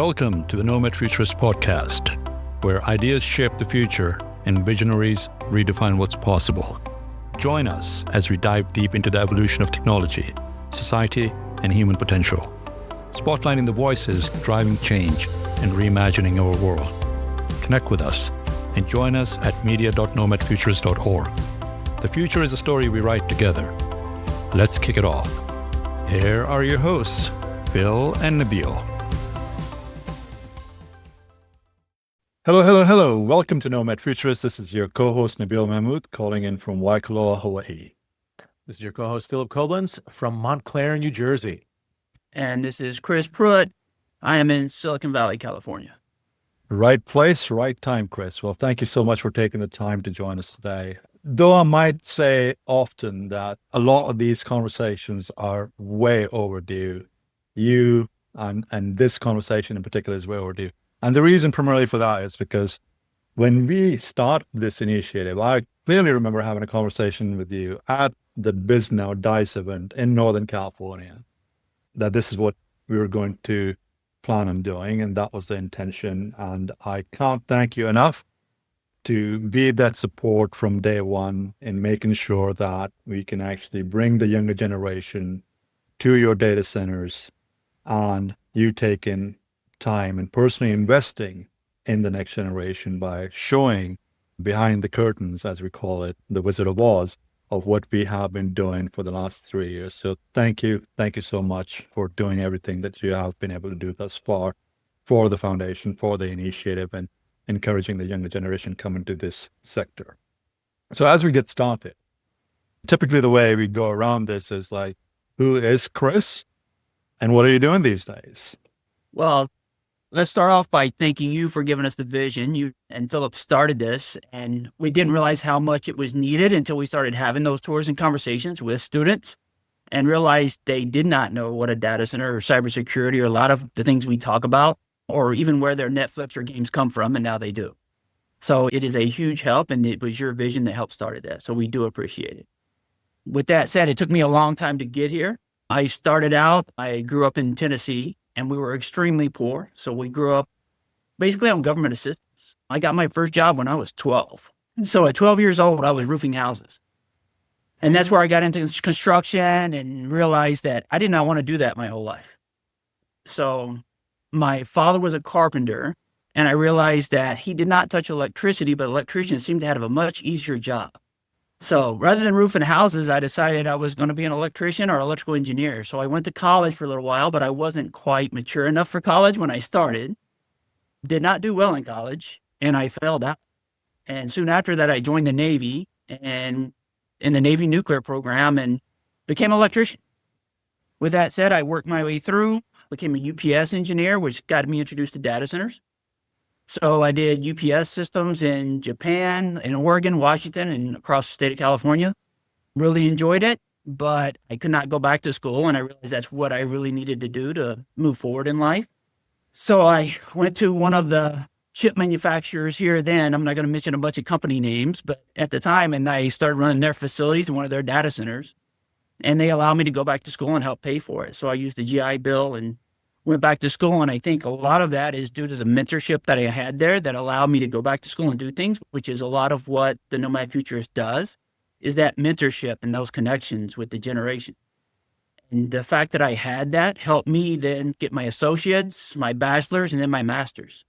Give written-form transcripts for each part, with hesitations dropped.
Welcome to the Nomad Futurist Podcast, where ideas shape the future and visionaries redefine what's possible. Join us as we dive deep into the evolution of technology, society, and human potential, spotlighting the voices driving change and reimagining our world. Connect with us and join us at media.nomadfuturist.org. The future is a story we write together. Let's kick it off. Here are your hosts, Phil and Nabeel. Hello. Welcome to Nomad Futurist. This is your co-host, Nabeel Mahmood, calling in from Waikoloa, Hawaii. This is your co-host, Phillip Koblence from Montclair, New Jersey. And this is Chris Pruitt. I am in Silicon Valley, California. Right place, right time, Chris. Well, thank you so much for taking the time to join us today. Though I might say often that a lot of these conversations are way overdue. You and this conversation in particular is way overdue. And the reason primarily for that is because when we started this initiative, I clearly remember having a conversation with you at the BizNow DICE event in Northern California, that this is what we were going to plan on doing, and that was the intention. And I can't thank you enough to be that support from day one in making sure that we can actually bring the younger generation to your data centers, and you taking time and personally investing in the next generation by showing behind the curtains, as we call it, the Wizard of Oz, of what we have been doing for the last 3 years. So thank you so much for doing everything that you have been able to do thus far for the foundation, for the initiative, and encouraging the younger generation come into this sector. So as we get started, typically the way we go around this is like, who is Chris and what are you doing these days? Well, let's start off by thanking you for giving us the vision. You and Phillip started this, and we didn't realize how much it was needed until we started having those tours and conversations with students and realized they did not know what a data center or cybersecurity or a lot of the things we talk about, or even where their Netflix or games come from, and now they do. So it is a huge help, and it was your vision that helped started that. So we do appreciate it. With that said, it took me a long time to get here. I grew up in Tennessee, and we were extremely poor. So we grew up basically on government assistance. I got my first job when I was 12. So at 12 years old, I was roofing houses. And that's where I got into construction and realized that I did not want to do that my whole life. So my father was a carpenter, and I realized that he did not touch electricity, but electricians seemed to have a much easier job. So rather than roofing houses, I decided I was going to be an electrician or electrical engineer. So I went to college for a little while, but I wasn't quite mature enough for college when I started. Did not do well in college, and I failed out. And soon after that, I joined the Navy and in the Navy nuclear program and became an electrician. With that said, I worked my way through, became a UPS engineer, which got me introduced to data centers. So I did UPS systems in Japan, in Oregon, Washington, and across the state of California. Really enjoyed it, but I could not go back to school, and I realized that's what I really needed to do to move forward in life. So I went to one of the chip manufacturers here then. I'm not going to mention a bunch of company names, but at the time, and I started running their facilities in one of their data centers, and they allowed me to go back to school and help pay for it. So I used the GI Bill and went back to school, and I think a lot of that is due to the mentorship that I had there that allowed me to go back to school and do things, which is a lot of what the Nomad Futurist does, is that mentorship and those connections with the generation. And the fact that I had that helped me then get my associates, my bachelor's, and then my master's.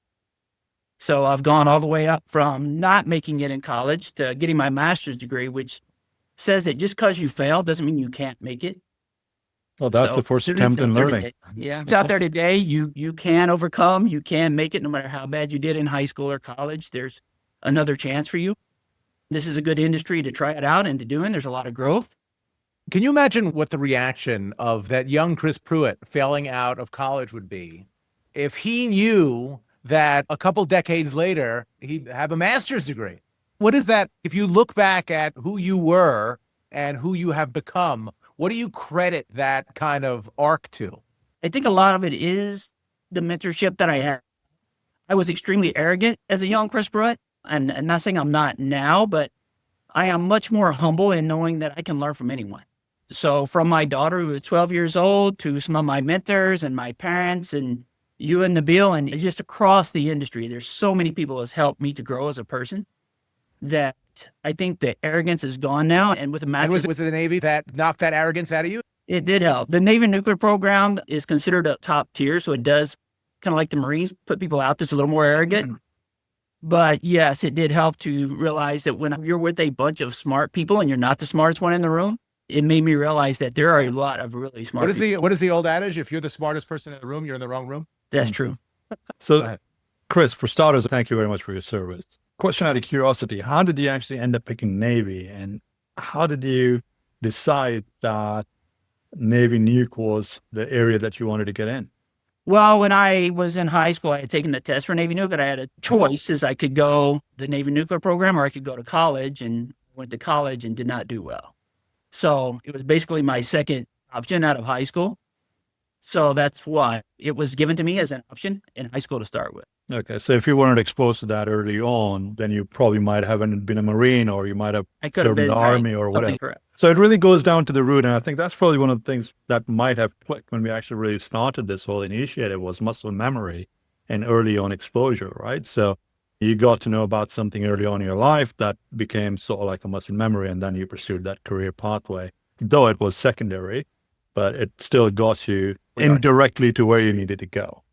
So I've gone all the way up from not making it in college to getting my master's degree, which says that just because you fail doesn't mean you can't make it. Well, that's the first attempt in learning. Yeah, it's out there today. You can overcome, you can make it no matter how bad you did in high school or college. There's another chance for you. This is a good industry to try it out and to do, and there's a lot of growth. Can you imagine what the reaction of that young Chris Pruitt failing out of college would be if he knew that a couple decades later he'd have a master's degree? What is that, if you look back at who you were and who you have become, what do you credit that kind of arc to? I think a lot of it is the mentorship that I had. I was extremely arrogant as a young Chris Pruitt, and I'm not saying I'm not now, but I am much more humble in knowing that I can learn from anyone. So from my daughter who was 12 years old to some of my mentors and my parents and you and Nabeel and just across the industry, there's so many people that's helped me to grow as a person that I think the arrogance is gone now. And with the And master, was it the Navy that knocked that arrogance out of you? it did help. The Navy nuclear program is considered a top tier. So it does kind of like the Marines, put people out that's a little more arrogant. But yes, it did help to realize that when you're with a bunch of smart people and you're not the smartest one in the room, it made me realize that there are a lot of really smart people. What is the old adage? If you're the smartest person in the room, you're in the wrong room. That's true. Go So, ahead. Chris, for starters, thank you very much for your service. Question out of curiosity, how did you actually end up picking Navy, and how did you decide that Navy nuke was the area that you wanted to get in? Well, when I was in high school, I had taken the test for Navy nuke, and I had a choice as I could go the Navy nuclear program or I could go to college, and went to college and did not do well. So it was basically my second option out of high school. So that's why it was given to me as an option in high school to start with. Okay, so if you weren't exposed to that early on, then you probably might haven't been a Marine, or you might have I could have served in been the Army or something whatever. correct. So it really goes down to the root, and I think that's probably one of the things that might have clicked when we actually really started this whole initiative was muscle memory and early on exposure, right? So you got to know about something early on in your life that became sort of like a muscle memory, and then you pursued that career pathway, though it was secondary, but it still got you indirectly to where you needed to go.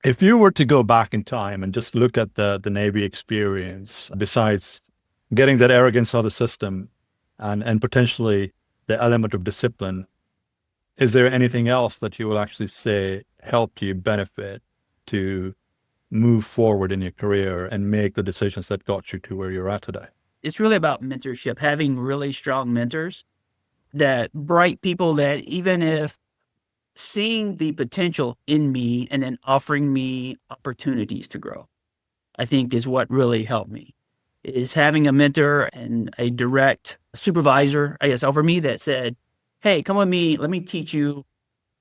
If you were to go back in time and just look at the Navy experience, besides getting that arrogance out of the system and potentially the element of discipline, is there anything else that you will actually say helped you benefit to move forward in your career and make the decisions that got you to where you're at today? It's really about mentorship, having really strong mentors, that bright people that even if seeing the potential in me and then offering me opportunities to grow, I think is what really helped me, is having a mentor and a direct supervisor, I guess, over me that said, hey, come with me. Let me teach you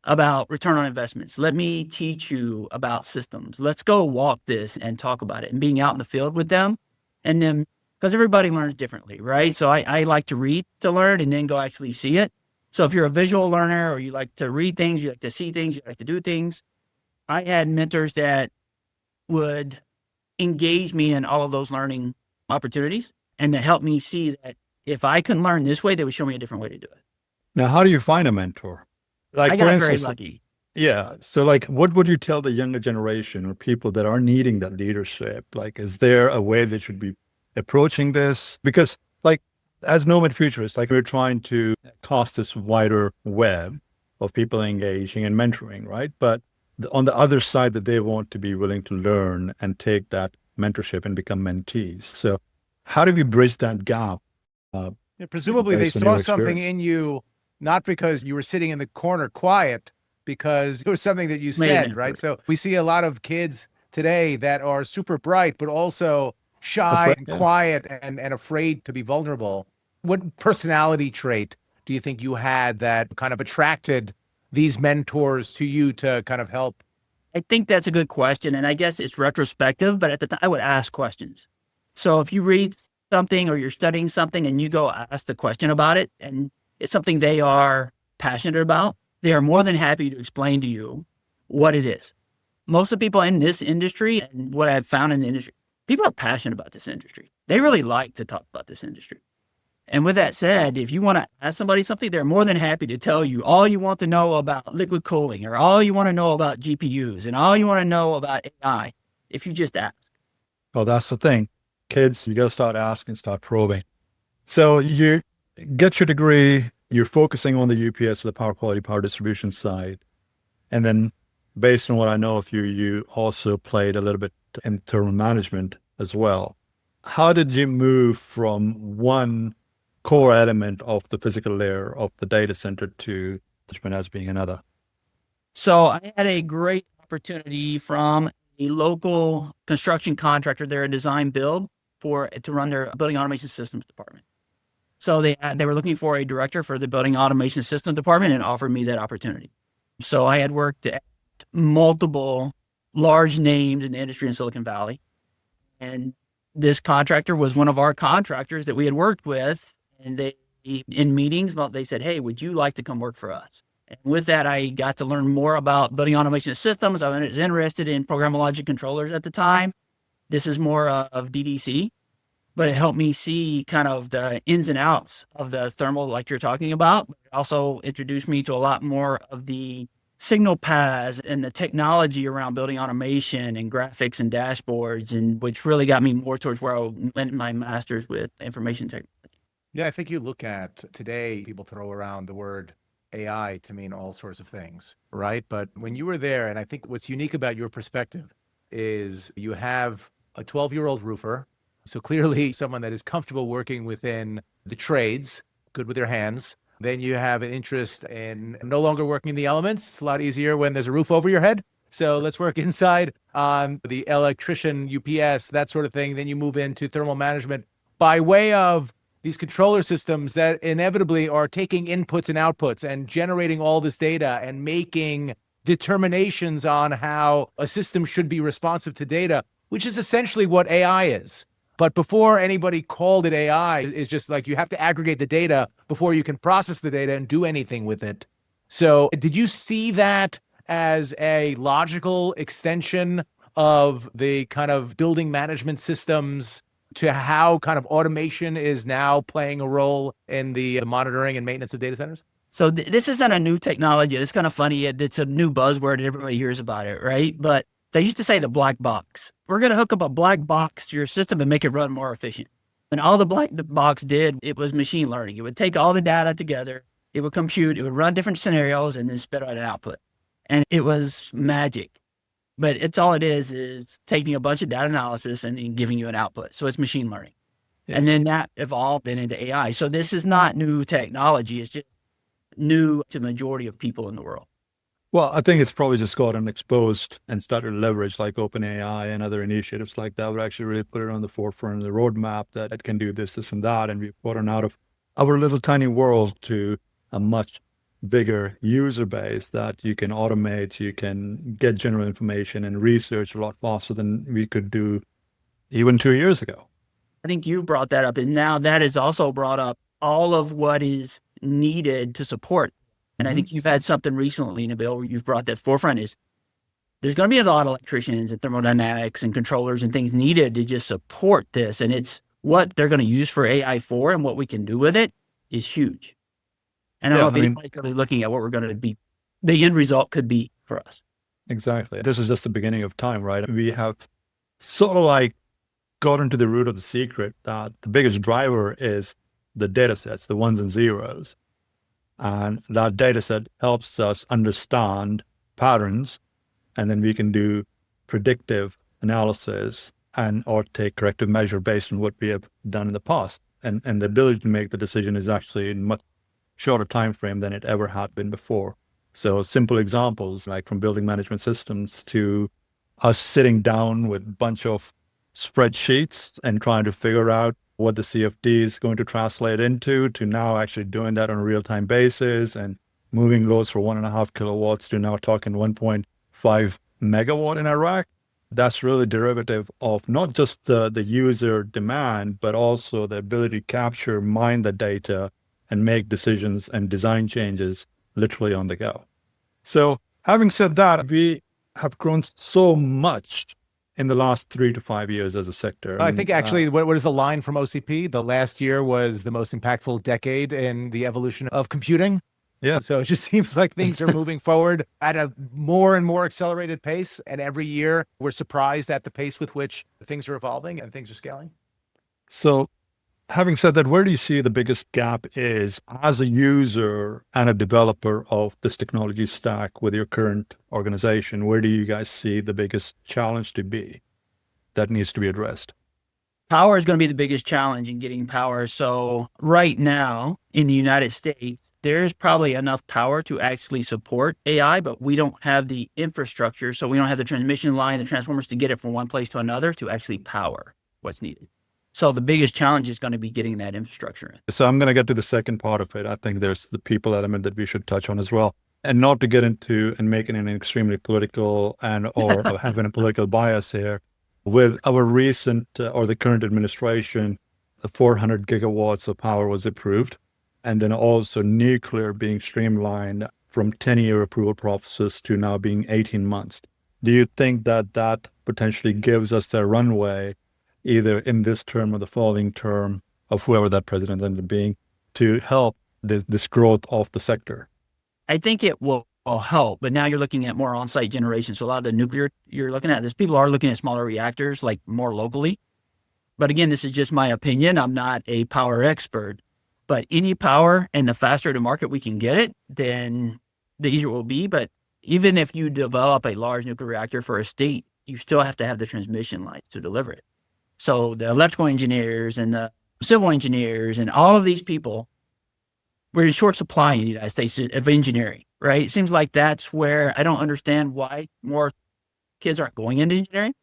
about return on investments. Let me teach you about systems. Let's go walk this and talk about it, and being out in the field with them. And then, because everybody learns differently, right? So I like to read to learn and then go actually see it. So if you're a visual learner or you like to read things, you like to see things, you like to do things, I had mentors that would engage me in all of those learning opportunities and that helped me see that if I can learn this way, they would show me a different way to do it. Now, how do you find a mentor? Like, I for got very instance, lucky. yeah. So like, what would you tell the younger generation or people that are needing that leadership? Like, is there a way they should be approaching this? Because like, as Nomad Futurists, like we're trying to cast this wider web of people engaging and mentoring, right? But on the other side, that they want to be willing to learn and take that mentorship and become mentees. So how do we bridge that gap? Presumably they based on saw your something experience? in you, not because you were sitting in the corner quiet, because it was something that you said, right? So we see a lot of kids today that are super bright, but also shy Afraid, and yeah. quiet and afraid to be vulnerable. What personality trait do you think you had that kind of attracted these mentors to you to kind of help? I think that's a good question. And I guess it's retrospective, but at the time I would ask questions. So if you read something or you're studying something and you go ask the question about it and it's something they are passionate about, they are more than happy to explain to you what it is. Most of the people in this industry and what I've found in the industry, people are passionate about this industry. They really like to talk about this industry. And with that said, if you want to ask somebody something, they're more than happy to tell you all you want to know about liquid cooling or all you want to know about GPUs and all you want to know about AI, if you just ask. Well, that's the thing. Kids, you got to start asking, start probing. So you get your degree, you're focusing on the UPS, the power quality, power distribution side. And then based on what I know of you, you also played a little bit in thermal management as well. How did you move from one core element of the physical layer of the data center to management as being another? So I had a great opportunity from a local construction contractor. They're a design build to run their building automation systems department. So they were looking for a director for the building automation system department and offered me that opportunity. So I had worked at multiple large names in the industry in Silicon Valley. And this contractor was one of our contractors that we had worked with. And they, in meetings, they said, hey, would you like to come work for us? And with that, I got to learn more about building automation systems. I was interested in programmable logic controllers at the time. This is more of DDC, but it helped me see kind of the ins and outs of the thermal like you're talking about. It also introduced me to a lot more of the signal paths and the technology around building automation and graphics and dashboards, and which really got me more towards where I went my master's with information technology. Yeah, I think you look at today, people throw around the word AI to mean all sorts of things, right? But when you were there, and I think what's unique about your perspective is you have a 12-year-old roofer, so clearly someone that is comfortable working within the trades, good with their hands. Then you have an interest in no longer working in the elements. It's a lot easier when there's a roof over your head. So let's work inside on the electrician, UPS, that sort of thing. Then you move into thermal management by way of these controller systems that inevitably are taking inputs and outputs and generating all this data and making determinations on how a system should be responsive to data, which is essentially what AI is. But before anybody called it AI, it's just like you have to aggregate the data before you can process the data and do anything with it. So did you see that as a logical extension of the kind of building management systems to how kind of automation is now playing a role in the monitoring and maintenance of data centers? So this isn't a new technology. It's kind of funny. It's a new buzzword and everybody hears about it, right? But they used to say the black box. We're going to hook up a black box to your system and make it run more efficient. And all the black box did, it was machine learning. It would take all the data together, it would compute, it would run different scenarios, and then spit out an output. And it was magic. But it's all it is taking a bunch of data analysis and then giving you an output. So it's machine learning. Yeah. And then that evolved into AI. So this is not new technology. It's just new to the majority of people in the world. Well, I think it's probably just gotten exposed and started to leverage like OpenAI and other initiatives like that would actually really put it on the forefront of the roadmap that it can do this, this, and that. And we've gotten out of our little tiny world to a much bigger user base that you can automate, you can get general information and research a lot faster than we could do even 2 years ago. I think you brought that up, and now that has also brought up all of what is needed to support. And I think you've had something recently, Nabeel, where you've brought that forefront is there's going to be a lot of electricians and thermodynamics and controllers and things needed to just support this. And it's what they're going to use for AI for and what we can do with it is huge. And I don't know if anybody's really looking at what we're going to be, the end result could be for us. Exactly. This is just the beginning of time, right? We have sort of like gotten to the root of the secret that the biggest driver is the data sets, the ones and zeros. And that data set helps us understand patterns, and then we can do predictive analysis and or take corrective measure based on what we have done in the past. And the ability to make the decision is actually in much shorter time frame than it ever had been before. So simple examples like from building management systems to us sitting down with a bunch of spreadsheets and trying to figure out what the CFD is going to translate into, to now actually doing that on a real-time basis and moving loads for 1.5 kilowatts to now talking 1.5 megawatt in a rack. That's really derivative of not just the user demand, but also the ability to capture, mine the data, and make decisions and design changes literally on the go. So having said that, we have grown so much in the last 3 to 5 years as a sector. I think actually, what is the line from OCP? The last year was the most impactful decade in the evolution of computing. Yeah. So it just seems like things are moving forward at a more and more accelerated pace. And every year we're surprised at the pace with which things are evolving and things are scaling. So having said that, where do you see the biggest gap is as a user and a developer of this technology stack with your current organization? Where do you guys see the biggest challenge to be that needs to be addressed? Power is going to be the biggest challenge in getting power. So right now in the United States, there's probably enough power to actually support AI, but we don't have the infrastructure. So we don't have the transmission line, the transformers to get it from one place to another to actually power what's needed. So the biggest challenge is going to be getting that infrastructure in. So I'm going to get to the second part of it. I think there's the people element that we should touch on as well. And not to get into and making it extremely political and or having a political bias here. With our recent or the current administration, the 400 gigawatts of power was approved. And then also nuclear being streamlined from 10-year approval process to now being 18 months. Do you think that that potentially gives us the runway, either in this term or the following term of whoever that president ended up being, to help this growth of the sector? I think it will help, but now you're looking at more on-site generation. So a lot of the nuclear you're looking at, people are looking at smaller reactors, like more locally. But again, this is just my opinion. I'm not a power expert, but any power, and the faster to market we can get it, then the easier it will be. But even if you develop a large nuclear reactor for a state, you still have to have the transmission lines to deliver it. So the electrical engineers and the civil engineers and all of these people, we're in short supply in the United States of engineering, right? It seems like that's where I don't understand why more kids aren't going into engineering,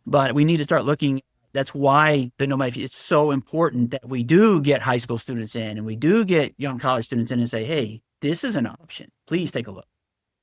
but we need to start looking. That's why the Nomad, it's so important that we do get high school students in and we do get young college students in and say, hey, this is an option. Please take a look.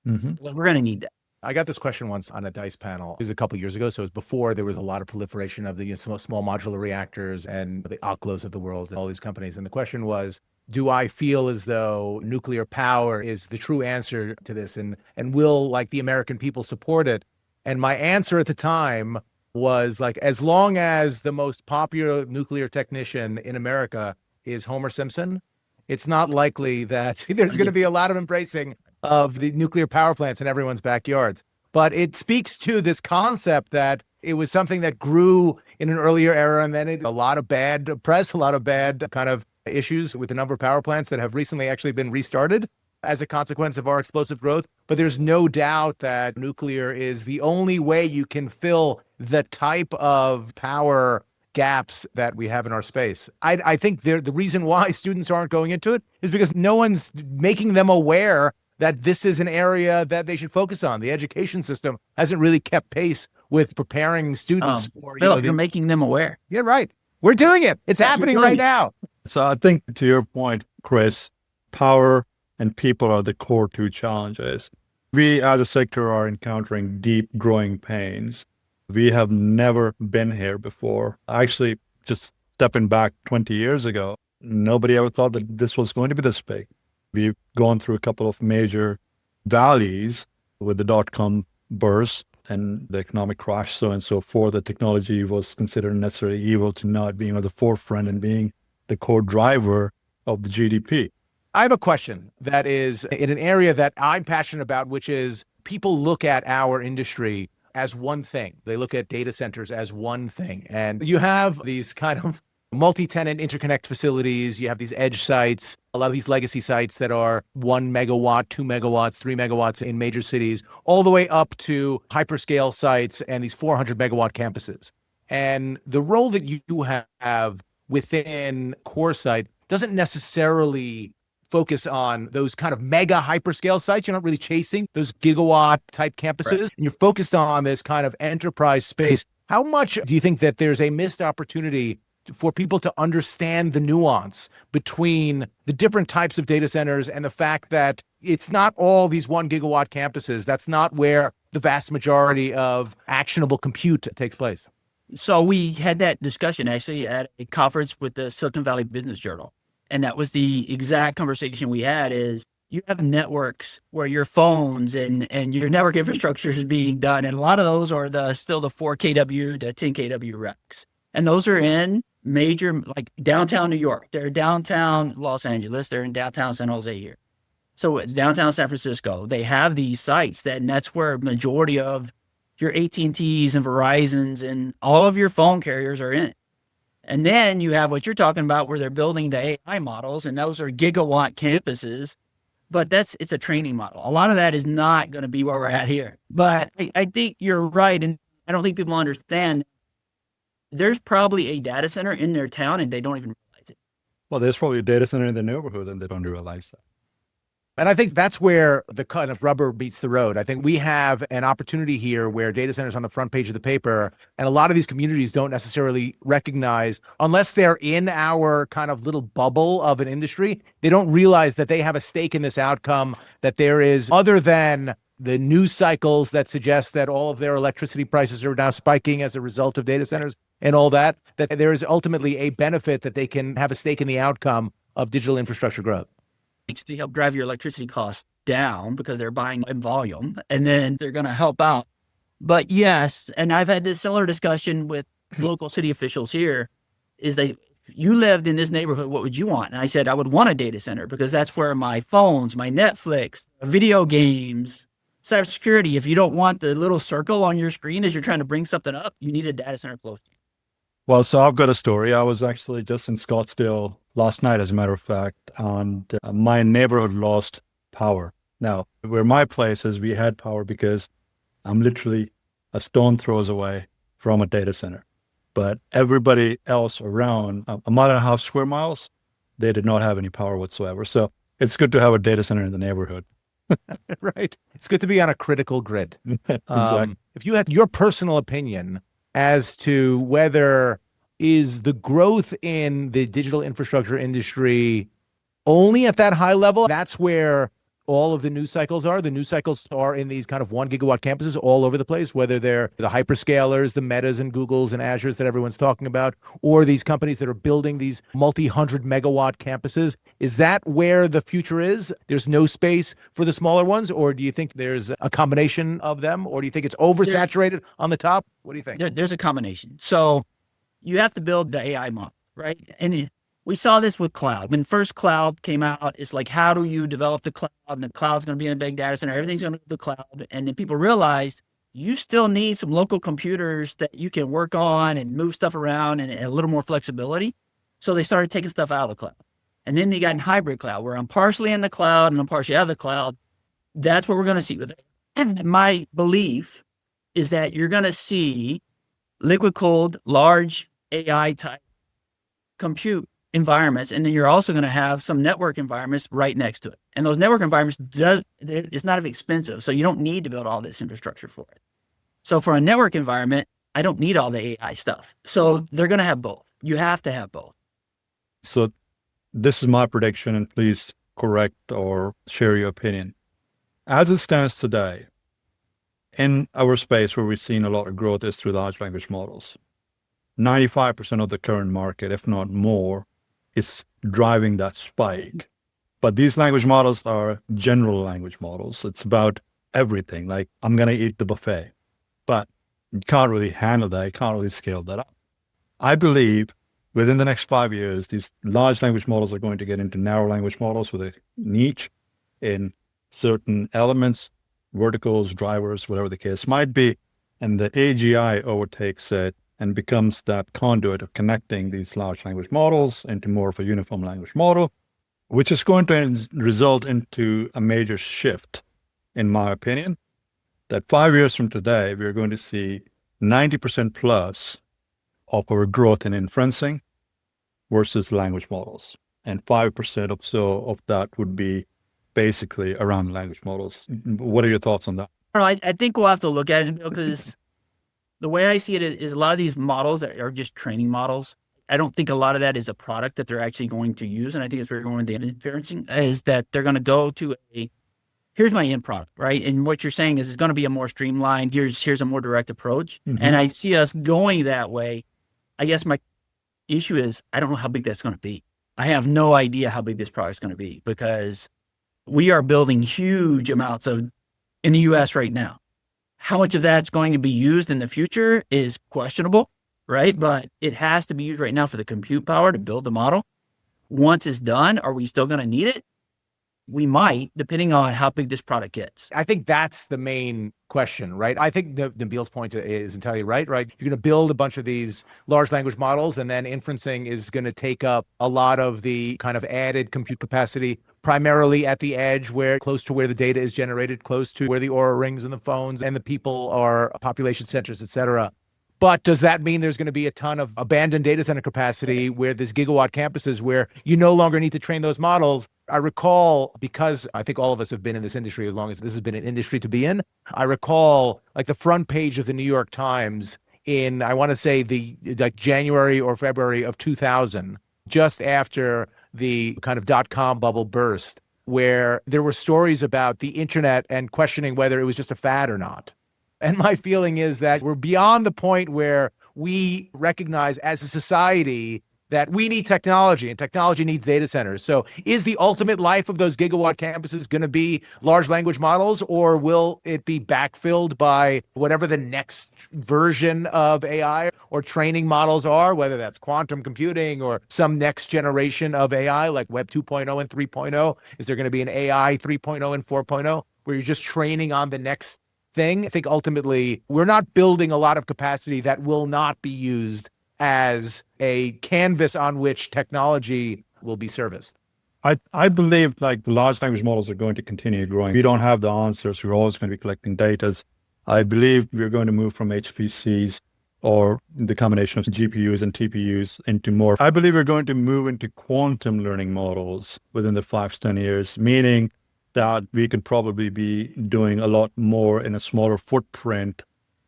We're going to need that. I got this question once on a DICE panel. It was a couple of years ago. So it was before there was a lot of proliferation of the small modular reactors and the Oklos of the world and all these companies. And the question was, do I feel as though nuclear power is the true answer to this? And will, like, the American people support it? And my answer at the time was, like, as long as the most popular nuclear technician in America is Homer Simpson, it's not likely that there's going to be a lot of embracing of the nuclear power plants in everyone's backyards. But it speaks to this concept that it was something that grew in an earlier era, and then a lot of bad press, a lot of bad kind of issues with the number of power plants that have recently actually been restarted as a consequence of our explosive growth. But there's no doubt that nuclear is the only way you can fill the type of power gaps that we have in our space. I think the reason why students aren't going into it is because no one's making them aware that this is an area that they should focus on. The education system hasn't really kept pace with preparing students for, Phillip, you're making them aware. Yeah, right. We're doing it. It's happening right now. So I think, to your point, Chris, power and people are the core two challenges. We as a sector are encountering deep growing pains. We have never been here before. Actually, just stepping back 20 years ago, nobody ever thought that this was going to be this big. We've gone through a couple of major valleys with the dot-com burst and the economic crash, so on and so forth. The technology was considered necessarily evil to not being at the forefront and being the core driver of the GDP. I have a question that is in an area that I'm passionate about, which is people look at our industry as one thing. They look at data centers as one thing. And you have these kind of multi-tenant interconnect facilities. You have these edge sites, a lot of these legacy sites that are 1 megawatt, 2 megawatts, 3 megawatts in major cities, all the way up to hyperscale sites and these 400 megawatt campuses. And the role that you have within CoreSite doesn't necessarily focus on those kind of mega hyperscale sites. You're not really chasing those gigawatt type campuses. Right. And you're focused on this kind of enterprise space. How much do you think that there's a missed opportunity for people to understand the nuance between the different types of data centers and the fact that it's not all these 1 gigawatt campuses? That's not where the vast majority of actionable compute takes place. So we had that discussion actually at a conference with the Silicon Valley Business Journal. And that was the exact conversation we had is you have networks where your phones and your network infrastructure is being done. And a lot of those are still the 4 kW to 10 kW racks. And those are in major, like downtown New York. They're downtown Los Angeles. They're in downtown San Jose here. So it's downtown San Francisco. They have these sites and that's where majority of your AT&Ts and Verizons and all of your phone carriers are in it. And then you have what you're talking about where they're building the AI models, and those are gigawatt campuses, but it's a training model. A lot of that is not going to be where we're at here. But I think you're right, and I don't think people understand there's probably a data center in their town, and they don't even realize it. Well, there's probably a data center in the neighborhood, and they don't realize that. And I think that's where the kind of rubber meets the road. I think we have an opportunity here where data centers on the front page of the paper, and a lot of these communities don't necessarily recognize, unless they're in our kind of little bubble of an industry, they don't realize that they have a stake in this outcome, that there is, other than the news cycles that suggest that all of their electricity prices are now spiking as a result of data centers and all that there is ultimately a benefit that they can have a stake in the outcome of digital infrastructure growth. To help drive your electricity costs down because they're buying in volume, and then they're going to help out. But yes, and I've had this similar discussion with local city officials here, is if you lived in this neighborhood, what would you want? And I said, I would want a data center because that's where my phones, my Netflix, video games, cybersecurity. If you don't want the little circle on your screen as you're trying to bring something up, you need a data center close to you. Well, so I've got a story. I was actually just in Scottsdale last night, as a matter of fact, and my neighborhood lost power. Now, where my place is, we had power because I'm literally a stone throws away from a data center. But everybody else around, a mile and a half square miles, they did not have any power whatsoever. So it's good to have a data center in the neighborhood. Right. It's good to be on a critical grid. Exactly. If you had your personal opinion as to whether is the growth in the digital infrastructure industry only at that high level, that's where all of the news cycles are. The news cycles are in these kind of 1 gigawatt campuses all over the place, whether they're the hyperscalers, the Metas and Googles and Azures that everyone's talking about, or these companies that are building these multi-100 megawatt campuses. Is that where the future is? There's no space for the smaller ones, or do you think there's a combination of them, or do you think it's oversaturated on the top? What do you think? There's a combination. So you have to build the AI model, right? And we saw this with cloud. When first cloud came out, it's like, how do you develop the cloud? And the cloud's going to be in a big data center. Everything's going to be the cloud. And then people realized you still need some local computers that you can work on and move stuff around and a little more flexibility. So they started taking stuff out of the cloud. And then they got in hybrid cloud, where I'm partially in the cloud and I'm partially out of the cloud. That's what we're going to see with it. And my belief is that you're going to see liquid cooled, large AI type compute environments, and then you're also going to have some network environments right next to it. And those network environments, it's not expensive, so you don't need to build all this infrastructure for it. So for a network environment, I don't need all the AI stuff. So they're going to have both. You have to have both. So this is my prediction, and please correct or share your opinion. As it stands today, in our space where we've seen a lot of growth is through large language models. 95% of the current market, if not more, is driving that spike. But these language models are general language models. It's about everything. Like, I'm going to eat the buffet, but you can't really handle that. You can't really scale that up. I believe within the next 5 years, these large language models are going to get into narrow language models with a niche in certain elements, verticals, drivers, whatever the case might be. And the AGI overtakes it and becomes that conduit of connecting these large language models into more of a uniform language model, which is going to result into a major shift, in my opinion, that 5 years from today, we're going to see 90% plus of our growth in inferencing versus language models. And 5% or so of that would be basically around language models. What are your thoughts on that? I think we'll have to look at it because the way I see it is a lot of these models that are just training models. I don't think a lot of that is a product that they're actually going to use. And I think it's where you're going with the inferencing is that they're going to go to here's my end product, right? And what you're saying is it's going to be a more streamlined, here's a more direct approach. Mm-hmm. And I see us going that way. I guess my issue is I don't know how big that's going to be. I have no idea how big this product's going to be because we are building huge amounts in the US right now. How much of that's going to be used in the future is questionable, right? But it has to be used right now for the compute power to build the model. Once it's done, are we still going to need it? We might, depending on how big this product gets. I think that's the main question, right? I think Nabeel's point is entirely right? You're going to build a bunch of these large language models, and then inferencing is going to take up a lot of the kind of added compute capacity, primarily at the edge, close to where the data is generated, close to where the Aura rings and the phones and the people are population centers, et cetera. But does that mean there's going to be a ton of abandoned data center capacity where there's gigawatt campuses where you no longer need to train those models? I recall, because I think all of us have been in this industry as long as this has been an industry to be in, I recall like the front page of the New York Times in, I want to say like January or February of 2000, just after the kind of dot-com bubble burst, where there were stories about the internet and questioning whether it was just a fad or not. And my feeling is that we're beyond the point where we recognize as a society that we need technology and technology needs data centers. So is the ultimate life of those gigawatt campuses going to be large language models, or will it be backfilled by whatever the next version of AI or training models are, whether that's quantum computing or some next generation of AI like Web 2.0 and 3.0? Is there going to be an AI 3.0 and 4.0 where you're just training on the next thing? I think ultimately we're not building a lot of capacity that will not be used as a canvas on which technology will be serviced. I believe like the large language models are going to continue growing. We don't have the answers. We're always going to be collecting data. I believe we're going to move from HPCs or the combination of GPUs and TPUs into more. I believe we're going to move into quantum learning models within the 5 to 10 years, meaning that we could probably be doing a lot more in a smaller footprint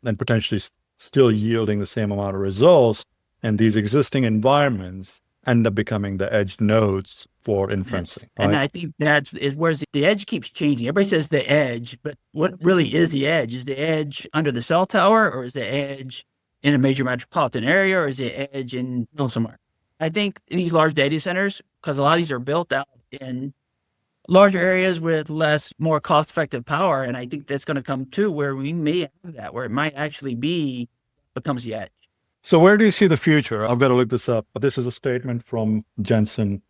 and potentially still yielding the same amount of results. And these existing environments end up becoming the edge nodes for inferencing. Yes. And I think is where the edge keeps changing. Everybody says the edge, but what really is the edge? Is the edge under the cell tower, or is the edge in a major metropolitan area, or is the edge in somewhere? I think in these large data centers, because a lot of these are built out in larger areas with more cost-effective power, and I think that's going to come to where we may have that, where it might actually becomes the edge. So where do you see the future? I've got to look this up, but this is a statement from Jensen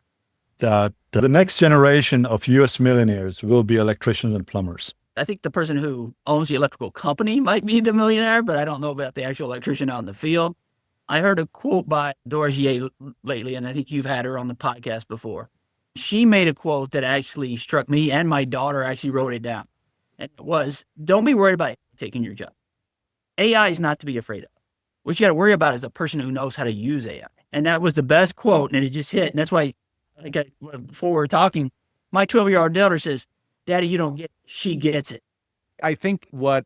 that the next generation of U.S. millionaires will be electricians and plumbers. I think the person who owns the electrical company might be the millionaire, but I don't know about the actual electrician out in the field. I heard a quote by Doris Ye lately, and I think you've had her on the podcast before. She made a quote that actually struck me, and my daughter actually wrote it down. And it was, don't be worried about taking your job. AI is not to be afraid of. What you got to worry about is a person who knows how to use AI. And that was the best quote, and it just hit. And that's why, before we were talking, my 12-year-old daughter says, Daddy, you don't get it. She gets it. I think what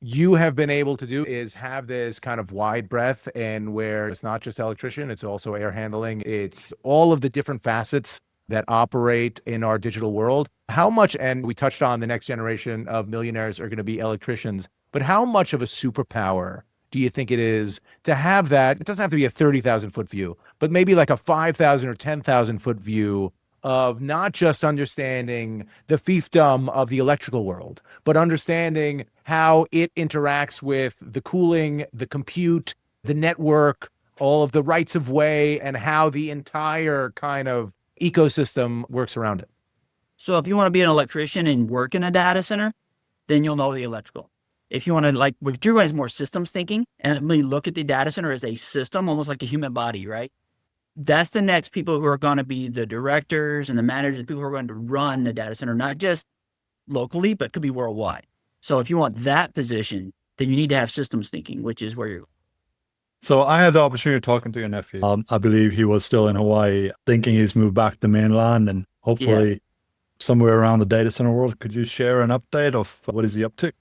you have been able to do is have this kind of wide breadth, and where it's not just electrician, it's also air handling. It's all of the different facets that operate in our digital world. How much, and we touched on the next generation of millionaires are going to be electricians, but how much of a superpower do you think it is to have that? It doesn't have to be a 30,000 foot view, but maybe like a 5,000 or 10,000 foot view of not just understanding the fiefdom of the electrical world, but understanding how it interacts with the cooling, the compute, the network, all of the rights of way, and how the entire kind of ecosystem works around it. So if you want to be an electrician and work in a data center, then you'll know the electrical. If you want to, with Drew has more systems thinking and really look at the data center as a system, almost like a human body, right? That's the next people who are going to be the directors and the managers, people who are going to run the data center, not just locally, but could be worldwide. So if you want that position, then you need to have systems thinking, which is where you're. So I had the opportunity of talking to your nephew. I believe he was still in Hawaii, thinking he's moved back to mainland and hopefully somewhere around the data center world. Could you share an update of what is he up to?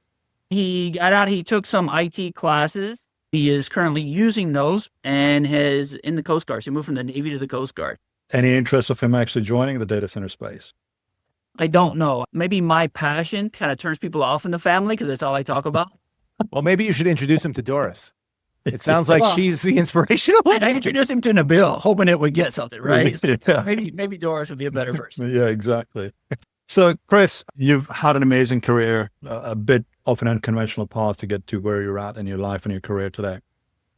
He got out, he took some IT classes. He is currently using those and is in the Coast Guard. So he moved from the Navy to the Coast Guard. Any interest of him actually joining the data center space? I don't know. Maybe my passion kind of turns people off in the family because that's all I talk about. Well, maybe you should introduce him to Doris. It sounds like she's the inspirational. I introduced him to Nabeel, hoping it would get something, right? Yeah. Maybe Doris would be a better person. Yeah, exactly. So, Chris, you've had an amazing career, a bit of an unconventional path to get to where you're at in your life and your career today.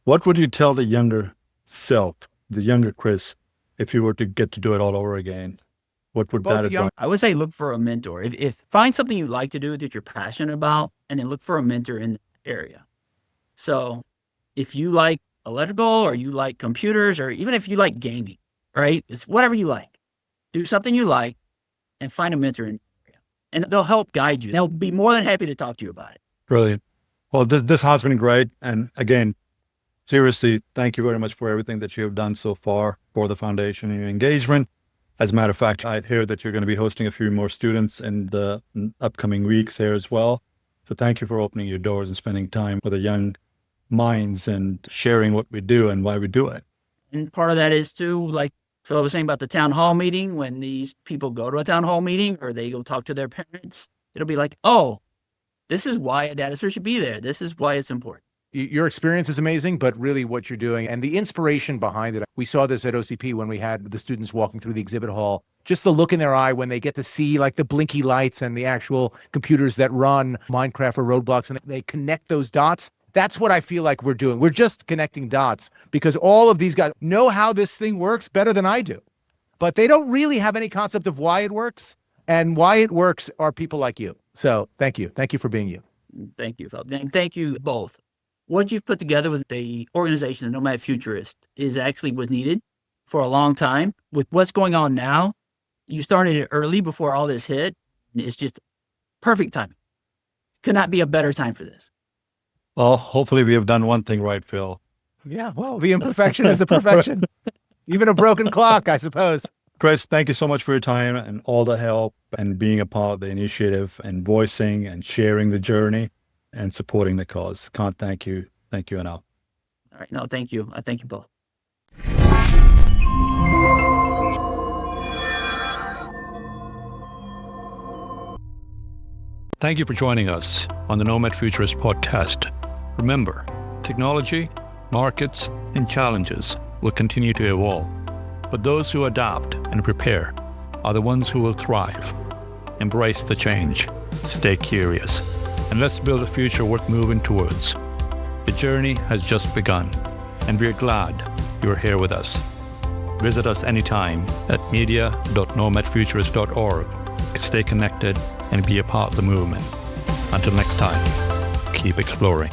What would you tell the younger self, the younger Chris, if you were to get to do it all over again? What would that advice? I would say look for a mentor. If find something you like to do that you're passionate about, and then look for a mentor in the area. So if you like electrical or you like computers, or even if you like gaming, right? It's whatever you like. Do something you like and find a mentor in the area. And they'll help guide you. They'll be more than happy to talk to you about it. Brilliant. Well, this has been great. And again, seriously, thank you very much for everything that you have done so far for the foundation and your engagement. As a matter of fact, I hear that you're going to be hosting a few more students in the upcoming weeks here as well. So thank you for opening your doors and spending time with the young minds and sharing what we do and why we do it. And part of that is too, like Phillip was saying about the town hall meeting, when these people go to a town hall meeting or they go talk to their parents, it'll be like, oh, this is why a data center should be there. This is why it's important. Your experience is amazing, but really what you're doing and the inspiration behind it. We saw this at OCP when we had the students walking through the exhibit hall, just the look in their eye when they get to see like the blinky lights and the actual computers that run Minecraft or Roblox, and they connect those dots. That's what I feel like we're doing. We're just connecting dots because all of these guys know how this thing works better than I do, but they don't really have any concept of why it works, and why it works are people like you. So thank you. Thank you for being you. Thank you, Phillip. And thank you both. What you've put together with the organization, the Nomad Futurist, was needed for a long time. With what's going on now, you started it early before all this hit. It's just perfect timing. Could not be a better time for this. Well, hopefully we have done one thing right, Phil. Yeah, well, the imperfection is the perfection. Even a broken clock, I suppose. Chris, thank you so much for your time and all the help and being a part of the initiative and voicing and sharing the journey and supporting the cause. Can't thank you enough. All right. No, thank you. I thank you both. Thank you for joining us on the Nomad Futurist Podcast. Remember, technology, markets, and challenges will continue to evolve, but those who adapt and prepare are the ones who will thrive. Embrace the change, stay curious, and let's build a future worth moving towards. The journey has just begun, and we're glad you're here with us. Visit us anytime at media.nomadfuturist.org to stay connected and be a part of the movement. Until next time, keep exploring.